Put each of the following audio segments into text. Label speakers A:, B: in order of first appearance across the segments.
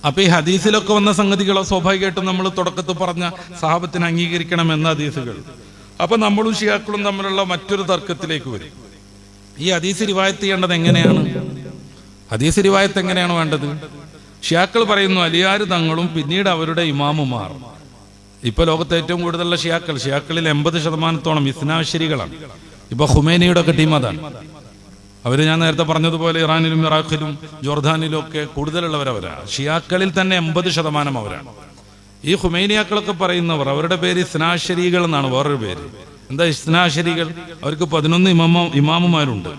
A: അപ്പൊ ഈ ഹദീസിലൊക്കെ വന്ന സംഗതികളോ സ്വാഭാവികമായിട്ടും നമ്മൾ തുടക്കത്തിൽ പറഞ്ഞ സഹാബത്തിനെ അംഗീകരിക്കണമെന്ന ഹദീസുകൾ. അപ്പൊ നമ്മളും ഷിയാക്കളും തമ്മിലുള്ള മറ്റൊരു തർക്കത്തിലേക്ക് വരും. ഈ ഹദീസ് റിവായത്ത് ചെയ്യേണ്ടത് എങ്ങനെയാണ്? ഹദീസ് റിവായത്ത് എങ്ങനെയാണ് വേണ്ടത്? ഷിയാക്കൾ പറയുന്നു അലിയാർ തങ്ങളും പിന്നീട് അവരുടെ ഇമാമുമാർ. ഇപ്പൊ ലോകത്തെ ഏറ്റവും കൂടുതലുള്ള ഷിയാക്കളിൽ 80% ഇസ്നാശരികളാണ്. ഇപ്പൊ ഖുമൈനിയുടെ ഒക്കെ ടീം അതാണ്. അവര് ഞാൻ നേരത്തെ പറഞ്ഞതുപോലെ ഇറാനിലും ഇറാഖിലും ജോർദാനിലും ഒക്കെ കൂടുതലുള്ളവരവരാണ്. ഷിയാക്കളിൽ തന്നെ 80% അവരാണ്. ഈ ഖുമൈനിയാക്കളൊക്കെ പറയുന്നവർ അവരുടെ പേര് ഇസ്നാശരികൾ എന്നാണ്. വേറൊരു പേര് എന്താ ഇസ്നാശരികൾ? അവർക്ക് 11 ഇമാമുമാരുണ്ട്.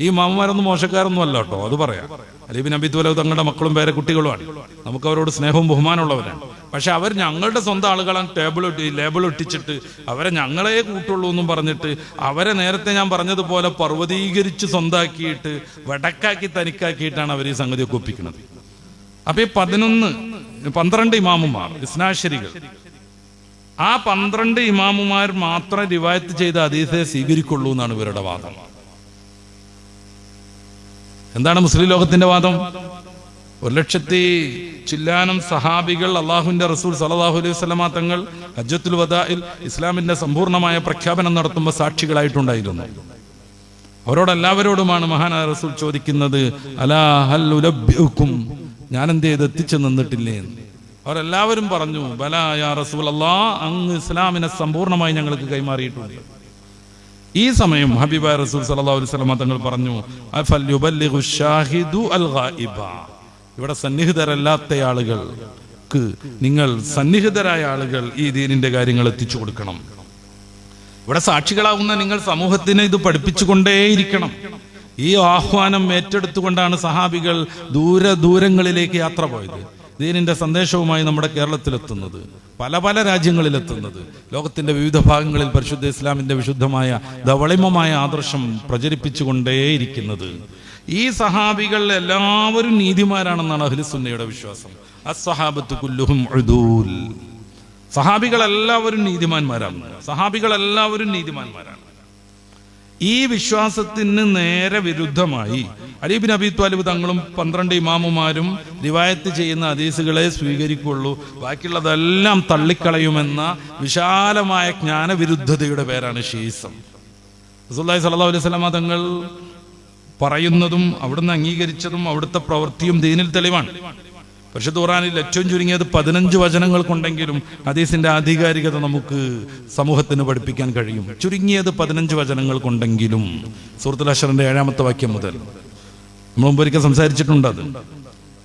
A: ഈ ഇമാമുമാരൊന്നും മോശക്കാരൊന്നും അല്ല കേട്ടോ, അത് പറയാം. അലി ബിൻ അബി ത്വാലിബ് തങ്ങളുടെ മക്കളും പേരക്കുട്ടികളുമാണ്. നമുക്ക് അവരോട് സ്നേഹവും ബഹുമാനമുള്ളവരാണ്. പക്ഷെ അവർ ഞങ്ങളുടെ സ്വന്തം ആളുകളാണ് ലേബിൾ ഒട്ടിച്ചിട്ട് അവരെ ഞങ്ങളെ കൂട്ടുള്ളൂ എന്നും പറഞ്ഞിട്ട് അവരെ നേരത്തെ ഞാൻ പറഞ്ഞതുപോലെ പർവ്വതീകരിച്ച് സ്വന്താക്കിയിട്ട് വടക്കാക്കി തനിക്കാക്കിയിട്ടാണ് അവർ ഈ സംഗതിയൊക്കെ ഒപ്പിക്കുന്നത്. അപ്പൊ ഈ 12 ഇമാമുമാർ ഇസ്നാശരികൾ, ആ 12 ഇമാമുമാർ മാത്രം റിവായത്ത് ചെയ്ത ഹദീസെ സ്വീകരിക്കുള്ളൂ എന്നാണ് ഇവരുടെ വാദം. എന്താണ് മുസ്ലിം ലോകത്തിന്റെ വാദം? 1,00,000 ചില്ലാനം സഹാബികൾ അള്ളാഹുവിന്റെ റസൂൽ സല്ലല്ലാഹു അലൈഹി വസല്ലമ തങ്ങൾ ഹജ്ജത്തുൽ വദാഇൽ ഇസ്ലാമിന്റെ സമ്പൂർണ്ണമായ പ്രഖ്യാപനം നടത്തുമ്പോൾ സാക്ഷികളായിട്ടുണ്ടായിരുന്നു. അവരോടെല്ലാവരോടുമാണ് മഹാനായ റസൂൽ ചോദിക്കുന്നത്, അലാ ഹൽ ഉലബ്ബിഉക്കും, ഞാൻ എന്ത് ചെയ്ത് എത്തിച്ചു നിന്നിട്ടില്ലേ? അവരെല്ലാവരും പറഞ്ഞു, ബലാ യാ റസൂലല്ലാഹ്, അങ്ങ് ഇസ്ലാമിനെ സമ്പൂർണ്ണമായി ഞങ്ങൾക്ക് കൈമാറിയിട്ടുണ്ട്. ഈ സമയം ഹബീബായ റസൂൽ സല്ലല്ലാഹു അലൈഹി വസല്ലം തങ്ങൾ പറഞ്ഞു, അഫൽ യുബല്ലിഗു ഷാഹിദു അൽ ഗായിബ, ഇവിടെ സന്നിഹിതരല്ലാത്ത ആളുകൾക്ക് നിങ്ങൾ സന്നിഹിതരായ ആളുകൾ ഈ ദീനിന്റെ കാര്യങ്ങൾ എത്തിച്ചു കൊടുക്കണം. ഇവിടെ സാക്ഷികളാവുന്ന നിങ്ങൾ സമൂഹത്തിന് ഇത് പഠിപ്പിച്ചുകൊണ്ടേയിരിക്കണം. ഈ ആഹ്വാനം ഏറ്റെടുത്തുകൊണ്ടാണ് സഹാബികൾ ദൂരങ്ങളിലേക്ക് യാത്ര പോയത്. ദീനിന്റെ സന്ദേശവുമായി നമ്മുടെ കേരളത്തിലെത്തുന്നത്, പല രാജ്യങ്ങളിലെത്തുന്നത്, ലോകത്തിന്റെ വിവിധ ഭാഗങ്ങളിൽ പരിശുദ്ധ ഇസ്ലാമിന്റെ വിശുദ്ധമായ ധവളിമമായ ആദർശം പ്രചരിപ്പിച്ചുകൊണ്ടേയിരിക്കുന്നത്. ഈ സഹാബികൾ എല്ലാവരും നീതിമാരാണെന്നാണ് അഹ്ലുസുന്നയുടെ വിശ്വാസം. അസ്സഹാബത്തു കുല്ലുഹും ഉദൂൽ, സഹാബികളെല്ലാവരും നീതിമാന്മാരാണ്. ഈ വിശ്വാസത്തിന് നേരെ വിരുദ്ധമായി അലി ബിൻ അബി ത്വാലിബ് തങ്ങളും 12 ഇമാമുമാരും റിവായത്ത് ചെയ്യുന്ന ഹദീസുകളെ സ്വീകരിക്കുള്ളൂ, ബാക്കിയുള്ളതെല്ലാം തള്ളിക്കളയുമെന്ന വിശാലമായ ജ്ഞാനവിരുദ്ധതയുടെ പേരാണ് ഷീസം. റസൂലുള്ളാഹി സ്വല്ലല്ലാഹു അലൈഹി വസല്ലം തങ്ങൾ പറയുന്നതും അവിടുന്ന് അംഗീകരിച്ചതും അവിടുത്തെ പ്രവൃത്തിയും ദീനിൽ തെളിവാണ്. പരിശുദ്ധ ഖുർആനിൽ ഏറ്റവും ചുരുങ്ങിയത് 15 വചനങ്ങൾ കൊണ്ടെങ്കിലും ഹദീസിന്റെ ആധികാരികത നമുക്ക് സമൂഹത്തിന് പഠിപ്പിക്കാൻ കഴിയും. ചുരുങ്ങിയത് 15 വചനങ്ങൾ കൊണ്ടെങ്കിലും. സൂറത്തുൽ ഹശ്റിന്റെ 7-ാമത്തെ വാക്യം മുതൽ നമ്മൾ മുമ്പൊരിക്കൽ സംസാരിച്ചിട്ടുണ്ട്. അത്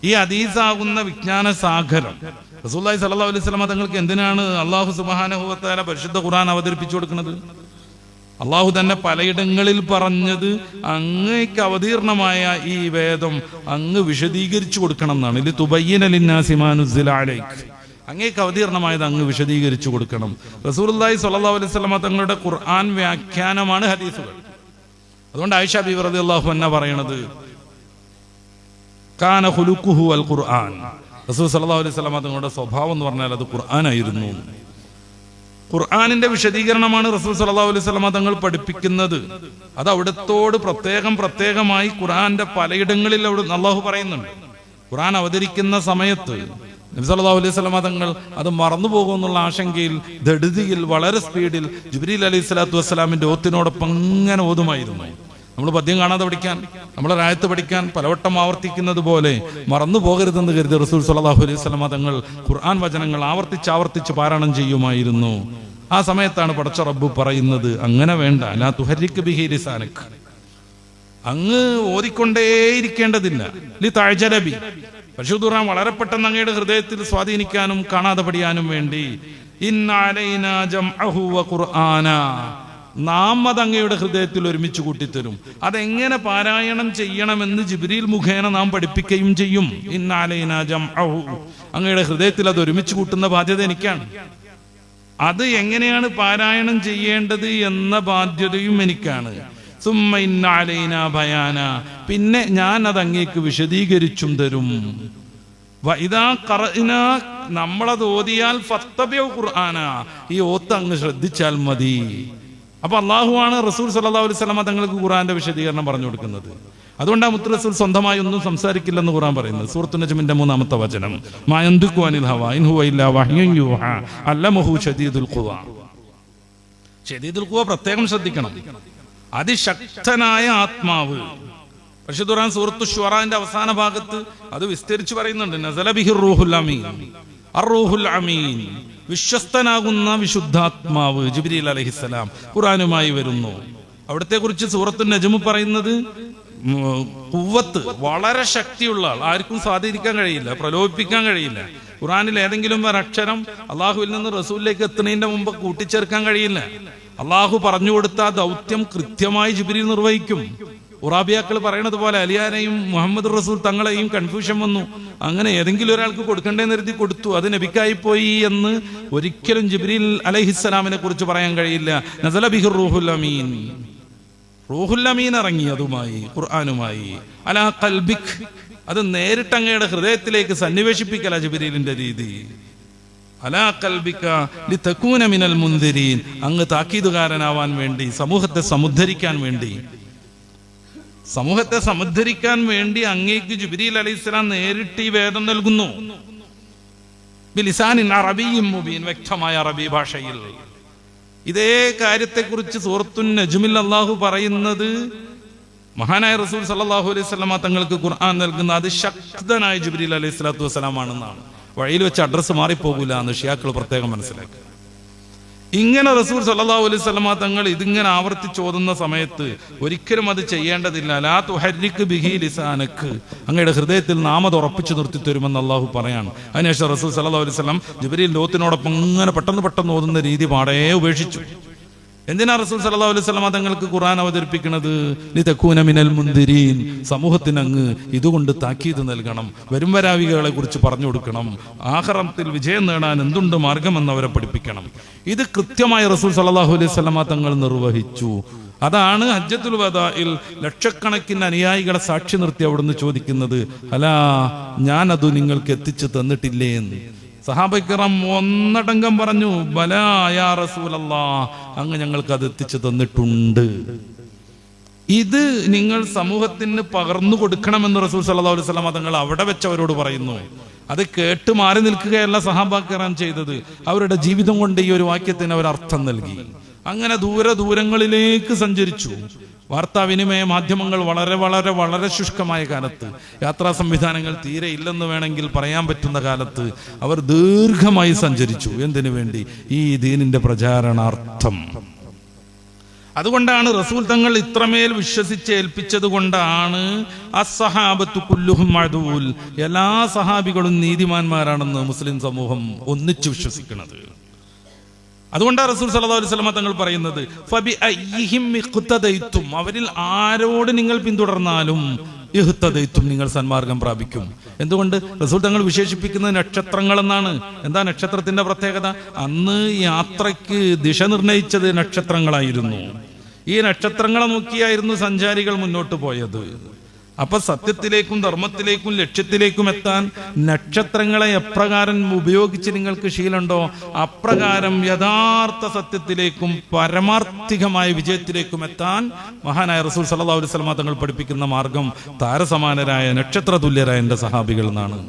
A: ഈ ഹദീസാകുന്ന വിജ്ഞാന സാഗരം റസൂലുള്ളാഹി സ്വല്ലല്ലാഹു അലൈഹി വസല്ലം തങ്ങൾക്ക് എന്തിനാണ് അല്ലാഹു സുബ്ഹാനഹു വ തആല പരിശുദ്ധ ഖുർആൻ അവതരിപ്പിച്ചു കൊടുക്കുന്നത്? അള്ളാഹു തന്നെ പലയിടങ്ങളിൽ പറഞ്ഞത് അങ്ങേക്ക് അവതീർണമായ ഈ വേദം അങ്ങ് വിശദീകരിച്ചു കൊടുക്കണം എന്നാണ്. ഇത് തുബയ്യിന ലിന്നാസി മാ നുസ്സില അലൈക, അങ്ങേക്ക് അവതീർണമായത് അങ്ങ് വിശദീകരിച്ചു കൊടുക്കണം. റസൂലുള്ളാഹി സ്വല്ലല്ലാഹു അലൈഹി വസല്ലം തങ്ങളുടെ ഖുർആൻ വ്യാഖ്യാനമാണ് ഹദീസുകൾ. അതുകൊണ്ട് ആയിഷ ബീവി റളിയല്ലാഹു അൻഹ പറയണത് കാന ഖുലുഖുഹു അൽ ഖുർആൻ, റസൂൽ സല്ലല്ലാഹു അലൈഹി വസല്ലം തങ്ങളുടെ സ്വഭാവം എന്ന് പറഞ്ഞാൽ അത് ഖുർആനായിരുന്നു. ഖുർആനിന്റെ വിശദീകരണമാണ് റസൂൽ സല്ലല്ലാഹു അലൈഹി വസല്ലം തങ്ങൾ പഠിപ്പിക്കുന്നത്. അത് അവിടത്തോട് പ്രത്യേകമായി ഖുർആന്റെ പലയിടങ്ങളിൽ അല്ലാഹു പറയുന്നുണ്ട്. ഖുർആൻ അവതരിക്കുന്ന സമയത്ത് നബി സല്ലല്ലാഹു അലൈഹി വസല്ലം തങ്ങൾ അത് മറന്നു പോകുമെന്നുള്ള ആശങ്കയിൽ ധൃതിയിൽ വളരെ സ്പീഡിൽ ജിബ്രീൽ അലൈഹി സ്വലാത്തു വസ്സലാമിന്റെ ഓത്തിനോടൊപ്പം അങ്ങനെ ഓതുമായിരുന്നു. നമ്മൾ പദ്യം കാണാതെ പഠിക്കാൻ, നമ്മളെ രായത്ത് പഠിക്കാൻ പലവട്ടം ആവർത്തിക്കുന്നത് പോലെ മറന്നു പോകരുതെന്ന് കരുതി റസൂൽ സല്ലല്ലാഹു അലൈഹി വസല്ലം തങ്ങൾ ഖുർആൻ വചനങ്ങൾ ആവർത്തിച്ച് പാരായണം ചെയ്യുമായിരുന്നു. ആ സമയത്താണ് പടച്ച റബ്ബ് പറയുന്നത്, അങ്ങനെ വേണ്ട, ലാ തുഹരിക് ബിഹി ലിസാനക, അങ്ങ് ഓതിക്കൊണ്ടേയിരിക്കേണ്ടതില്ല. ലി തഅജലബി, പരിശുദ്ധ ഖുർആൻ വളരെ പെട്ടെന്ന് അങ്ങയുടെ ഹൃദയത്തിൽ സ്വാധീനിക്കാനും കാണാതെ പഠിക്കാനും വേണ്ടി. ഇന്ന അലൈനാ ജംഅഹു വ ഖുർആന, നാം അത് അങ്ങയുടെ ഹൃദയത്തിൽ ഒരുമിച്ച് കൂട്ടിത്തരും. അതെങ്ങനെ പാരായണം ചെയ്യണമെന്ന് ജിബ്രീൽ മുഖേന നാം പഠിപ്പിക്കുകയും ചെയ്യും. ഇന്ന അലൈനാ ജംഅഹു, അങ്ങയുടെ ഹൃദയത്തിൽ അത് ഒരുമിച്ച് കൂട്ടുന്ന ബാധ്യത എനിക്കാണ്. അത് എങ്ങനെയാണ് പാരായണം ചെയ്യേണ്ടത് എന്ന ബാധ്യതയും എനിക്കാണ്. സുമ്മ ഇന്ന അലൈനാ ബയാന, പിന്നെ ഞാൻ അത് അങ്ങേക്ക് വിശദീകരിച്ചും തരും. ഇതാ ഖറഅന, നമ്മളത് ഓതിയാൽ ഫത്തബിഉ ഖുർആന, ഈ ഓത്ത് അങ്ങ് ശ്രദ്ധിച്ചാൽ മതി. അപ്പൊ അള്ളാഹുവാണ് റസൂൽ സല്ലല്ലാഹു അലൈഹി വസല്ലം തങ്ങൾക്ക് ഖുർആന്റെ വിശദീകരണം പറഞ്ഞു കൊടുക്കുന്നത്. അതുകൊണ്ടാണ് മുത്ത് റസൂൽ സ്വന്തമായി ഒന്നും സംസാരിക്കില്ലെന്ന് ഖുർആൻ പറയുന്നത്. സൂറത്തുൻ നജ്മിന്റെ 3-ാമത്തെ വചനം, മാ യന്തിഖു അനിൽ ഹവാ ഇൻ ഹുവ ഇല്ലാ വഹ്യുൻ യൂഹാ അല്ലമഹു ശദീദുൽ ഖുവാ. ശദീദുൽ ഖുവാ പ്രത്യേകം ശ്രദ്ധിക്കണം. അതിശക്തനായ ആത്മാവ്. പരിശുദ്ധ ഖുർആൻ സൂറത്തു ശുഅറാന്റെ അവസാന ഭാഗത്ത് അത് വിസ്തരിച്ച് പറയുന്നുണ്ട്. നസല ബിഹിർ റൂഹുൽ അമീൻ, അർ-റൂഹുൽ അമീൻ, വിശ്വസ്തനാകുന്ന വിശുദ്ധാത്മാവ് ജിബ്രീൽ അലൈഹിസ്സലാം ഖുർആനുമായി വരുന്നു. അവിടത്തെ കുറിച്ച് സൂറത്തുൻ നജ്മ് പറയുന്നത് ഖുവ്വത്ത്, വളരെ ശക്തിയുള്ള ആൾ, ആർക്കും സ്വാധീനിക്കാൻ കഴിയില്ല, പ്രലോഭിപ്പിക്കാൻ കഴിയില്ല. ഖുർആനിൽ ഏതെങ്കിലും ഒരു അക്ഷരം അള്ളാഹുവിൽ നിന്ന് റസൂലിലേക്ക് എത്തുന്നതിന്റെ മുമ്പ് കൂട്ടിച്ചേർക്കാൻ കഴിയില്ല. അള്ളാഹു പറഞ്ഞു കൊടുത്ത ദൗത്യം കൃത്യമായി ജിബ്രീൽ നിർവഹിക്കും. ഉറാബിയാക്കൾ പറയണത് പോലെ അലിയാനെയും മുഹമ്മദ് റസൂൽ തങ്ങളെയും കൺഫ്യൂഷൻ വന്നു. അങ്ങനെ ഏതെങ്കിലും ഒരാൾക്ക് കൊടുക്കേണ്ടതെന്ന് കരുതി കൊടുത്തു, അത് നബിക്കായി പോയി എന്ന് ഒരിക്കലും ജിബ്രീൽ അലൈഹിസ്സലാമിനെ കുറിച്ച് പറയാൻ കഴിയില്ല. നസല ബിഹിർ റൂഹുൽ അമീൻ, റൂഹുൽ അമീൻ ഇറങ്ങി അതുമായി, ഖുർആനുമായി. അലാ ഖൽബിക്, അത് നേരിട്ട് അങ്ങയുടെ ഹൃദയത്തിലേക്ക് സന്നിവേശിപ്പിക്കല ജിബ്രീലിന്റെ രീതി. അലാ ഖൽബിക ലിതകൂന മിനൽ മുൻദിരീൻ, അങ്ങ് താക്കീതുകാരനാവാൻ വേണ്ടി, സമൂഹത്തെ സമുദ്ധരിക്കാൻ വേണ്ടി, സമൂഹത്തെ സമുദ്ധരിക്കാൻ വേണ്ടി അങ്ങേക്ക് ജിബ്രീൽ അലൈഹിസ്സലാം നേരിട്ട് ഈ വേദം നൽകുന്നു. ബിലിസാനിൻ അറബിയ്യിൻ മുബീൻ, വ്യക്തമായ അറബി ഭാഷയിൽ. ഇതേ കാര്യത്തെക്കുറിച്ച് സൂറത്തുൻ നജ്മിൽ അല്ലാഹു പറയുന്നത് മഹാനായ റസൂൽ സല്ലല്ലാഹു അലൈഹി വസല്ലമ തങ്ങൾക്ക് ഖുർആൻ നൽകുന്ന അതിശക്തനായ ജിബ്രീൽ അലൈഹി സ്വലാത്തു വസ്സലാം ആണെന്നാണ്. വഴിയിൽ വെച്ച് അഡ്രസ്സ് മാറിപ്പോകൂല എന്ന് ഷിയാക്കൾ പ്രത്യേകം മനസ്സിലാക്കി. ഇങ്ങനെ റസൂൽ സല്ലല്ലാഹു അലൈഹി വസല്ലമ തങ്ങൾ ഇതിങ്ങനെ ആവർത്തിച്ചോതുന്ന സമയത്ത് ഒരിക്കലും അത് ചെയ്യേണ്ടതില്ല. ലാ തുഹർരിക് ബിഹി ലിസാനക്, അങ്ങയുടെ ഹൃദയത്തിൽ നാമത് ഉറപ്പിച്ചു നിർത്തി തരുമെന്ന് അള്ളാഹു പറയാണ്. അതിനുശേഷം റസൂൽ സല്ലല്ലാഹു അലൈഹി വസല്ലം ജിബ്രീൽ ലോത്തിനോടൊപ്പം ഇങ്ങനെ പെട്ടെന്ന് ഓതുന്ന രീതി പാടേ ഉപേക്ഷിച്ചു. എന്തിനാ റസൂൽ സല്ലല്ലാഹു അലൈഹി വസല്ലം തങ്ങൾക്ക് ഖുർആൻ അവതരിപ്പിക്കുന്നത്? ലിതകൂന മിനൽ മുൻദിരീൻ, സമൂഹത്തിന് അങ്ങ് ഇതുകൊണ്ട് താക്കീത് നൽകണം, വരും വരാവികളെ കുറിച്ച് പറഞ്ഞു കൊടുക്കണം, ആഖിറത്തിൽ വിജയം നേടാൻ എന്തുണ്ട് മാർഗമെന്ന് അവരെ പഠിപ്പിക്കണം. ഇത് കൃത്യമായി റസൂൽ സല്ലല്ലാഹു അലൈഹി വസല്ലം തങ്ങൾ നിർവഹിച്ചു. അതാണ് ഹജ്ജത്തുൽ വദാഇൽ ലക്ഷക്കണക്കിന് അനുയായികളെ സാക്ഷി നിർത്തി അവിടുന്ന് ചോദിക്കുന്നത്, അലാ ഞാൻ അത് നിങ്ങൾക്ക് എത്തിച്ചു തന്നിട്ടില്ലേ എന്ന്. സഹാബിക്കറം ഒന്നടങ്കം പറഞ്ഞു, ബലാ യാ റസൂലല്ലാഹ്, അങ്ങ് ഞങ്ങൾക്ക് അത് എത്തിച്ചു തന്നിട്ടുണ്ട്. ഇത് നിങ്ങൾ സമൂഹത്തിന് പകർന്നു കൊടുക്കണമെന്ന് റസൂൽ സല്ലല്ലാഹു അലൈഹി വസല്ലം തങ്ങൾ അവിടെ വെച്ചവരോട് പറയുന്നു. അത് കേട്ട് മാറി നിൽക്കുകയല്ല സഹാബാക്കറാൻ ചെയ്തത്, അവരുടെ ജീവിതം കൊണ്ട് ഈ ഒരു വാക്യത്തിന് അവർ അർത്ഥം നൽകി. അങ്ങനെ ദൂരങ്ങളിലേക്ക് സഞ്ചരിച്ചു. വാർത്താവിനിമയ മാധ്യമങ്ങൾ വളരെ വളരെ വളരെ ശുഷ്കമായ കാലത്ത്, യാത്രാ സംവിധാനങ്ങൾ തീരെ ഇല്ലെന്ന് വേണമെങ്കിൽ പറയാൻ പറ്റുന്ന കാലത്ത് അവർ ദീർഘമായി സഞ്ചരിച്ചു. എന്തിനു വേണ്ടി? ഈ ദീനിന്റെ പ്രചാരണാർത്ഥം. അതുകൊണ്ടാണ് റസൂൽ തങ്ങൾ ഇത്രമേൽ വിശ്വസിച്ച് ഏൽപ്പിച്ചത് കൊണ്ടാണ് അസ്സഹാബത്തു കുല്ലുഹും അദൂൽ, എല്ലാ സഹാബികളും നീതിമാന്മാരാണെന്ന് മുസ്ലിം സമൂഹം ഒന്നിച്ചു വിശ്വസിക്കുന്നത്. അതുകൊണ്ടാണ് റസൂൽ സല്ലല്ലാഹു അലൈഹി വസല്ലം തങ്ങൾ പറയുന്നത്, ഫബി അയ്യിഹിം ഇഖ്തദൈതും, അവരിൽ ആരോട് നിങ്ങൾ പിന്തുടർന്നാലും ഇഖ്തദൈതും, നിങ്ങൾ സന്മാർഗം പ്രാപിക്കും. എന്തുകൊണ്ട്? റസൂൽ തങ്ങൾ വിശേഷിപ്പിക്കുന്നത് നക്ഷത്രങ്ങൾ എന്നാണ്. എന്താ നക്ഷത്രത്തിന്റെ പ്രത്യേകത? അന്ന് യാത്രയ്ക്ക് ദിശ നിർണയിച്ചത് നക്ഷത്രങ്ങളായിരുന്നു. ഈ നക്ഷത്രങ്ങളെ നോക്കിയായിരുന്നു സഞ്ചാരികൾ മുന്നോട്ട് പോയത്. അപ്പൊ സത്യത്തിലേക്കും ധർമ്മത്തിലേക്കും ലക്ഷ്യത്തിലേക്കും എത്താൻ നക്ഷത്രങ്ങളെ എപ്രകാരം ഉപയോഗിച്ച് നിങ്ങൾക്ക് ശീലമുണ്ടോ, അപ്രകാരം യഥാർത്ഥ സത്യത്തിലേക്കും പരമാർത്ഥികമായ വിജയത്തിലേക്കും എത്താൻ മഹാനായ റസൂൽ സല്ലല്ലാഹു അലൈഹി വസല്ലം തങ്ങൾ പഠിപ്പിക്കുന്ന മാർഗം താരസമാനരായ നക്ഷത്ര തുല്യരായ എന്റെ സഹാബികൾ എന്നാണ്.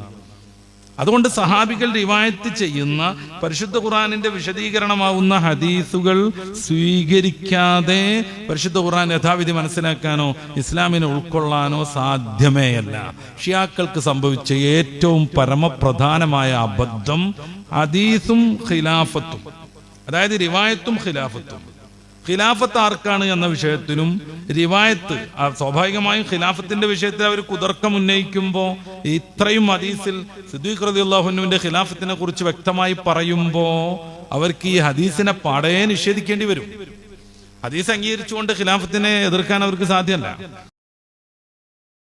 A: അതുകൊണ്ട് സഹാബികൾ റിവായത്ത് ചെയ്യുന്ന പരിശുദ്ധ ഖുർആനിന്റെ വിശദീകരണമാവുന്ന ഹദീസുകൾ സ്വീകരിക്കാതെ പരിശുദ്ധ ഖുർആൻ യഥാവിധി മനസ്സിലാക്കാനോ ഇസ്ലാമിനെ ഉൾക്കൊള്ളാനോ സാധ്യമേയല്ല. ഷിയാക്കൾക്ക് സംഭവിച്ച ഏറ്റവും പരമപ്രധാനമായ അബദ്ധം ഹദീസും ഖിലാഫത്തും, അതായത് റിവായത്തും ഖിലാഫത്തും. ഖിലാഫത്ത് ആർക്കാണ് എന്ന വിഷയത്തിലും റിവായത്ത്, സ്വാഭാവികമായും ഖിലാഫത്തിന്റെ വിഷയത്തിൽ അവർ കുതർക്കം ഉന്നയിക്കുമ്പോൾ ഇത്രയും ഹദീസിൽ സിദ്ദീഖ് റളിയല്ലാഹു അൻഹുവിന്റെ ഖിലാഫത്തിനെ കുറിച്ച് വ്യക്തമായി പറയുമ്പോൾ അവർക്ക് ഈ ഹദീസിനെ പാടേ നിഷേധിക്കേണ്ടി വരും. ഹദീസ് അംഗീകരിച്ചുകൊണ്ട് ഖിലാഫത്തിനെ എതിർക്കാൻ അവർക്ക് സാധ്യമല്ല.